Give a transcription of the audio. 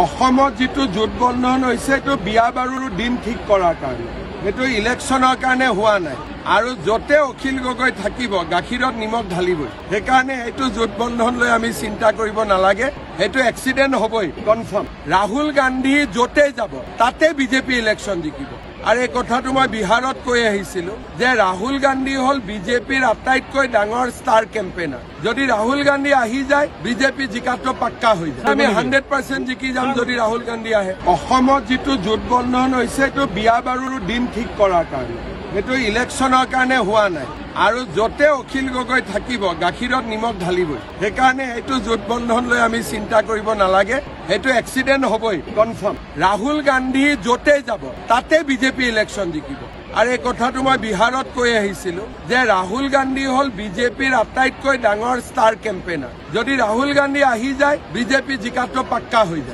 অসমত যেটো জোটবন্ধন হৈছে এইটো বিয়া বাৰুৰ দিন ঠিক কৰাৰ কাৰণে, এইটো ইলেকশ্যনৰ কাৰণে হোৱা নাই আৰু য'তে অখিল গগৈ থাকিব গাখীৰত নিমখ ঢালিবই। সেইকাৰণে এইটো জোটবন্ধন লৈ আমি চিন্তা কৰিব নালাগে, সেইটো এক্সিডেণ্ট হ'বই কনফাৰ্ম। ৰাহুল গান্ধী য'তে যাব তাতে বিজেপি ইলেকশ্যন জিকিব। আৰু এই কথাটো মই বিহাৰত কৈ আহিছিলোঁ যে ৰাহুল গান্ধী হ'ল বিজেপিৰ আটাইতকৈ ডাঙৰ ষ্টাৰ কেম্পেইনাৰ। যদি ৰাহুল গান্ধী আহি যায় বিজেপি জিকাটো পাক্কা হৈ যায়। আমি 100% জিকি যাম যদি ৰাহুল গান্ধী আহে। অসমত যেটো জোটবন্ধন হৈছে এইটো বিয়া বাৰুৰ দিন ঠিক কৰাৰ কাৰণে, এইটো ইলেকশ্যনৰ কাৰণে হোৱা নাই আৰু য'তে অখিল গগৈ থাকিব গাখীৰত নিমখ ঢালিবই। সেইকাৰণে এইটো জোটবন্ধন লৈ আমি চিন্তা কৰিব নালাগে, সেইটো এক্সিডেণ্ট হ'বই কনফাৰ্ম। ৰাহুল গান্ধী য'তে যাব তাতে বিজেপি ইলেকশ্যন জিকিব। আৰু এই কথাটো মই বিহাৰত কৈ আহিছিলোঁ যে ৰাহুল গান্ধী হ'ল বিজেপিৰ আটাইতকৈ ডাঙৰ ষ্টাৰ কেম্পেইনাৰ। যদি ৰাহুল গান্ধী আহি যায় বিজেপি জিকাটো পাক্কা হৈ যায়।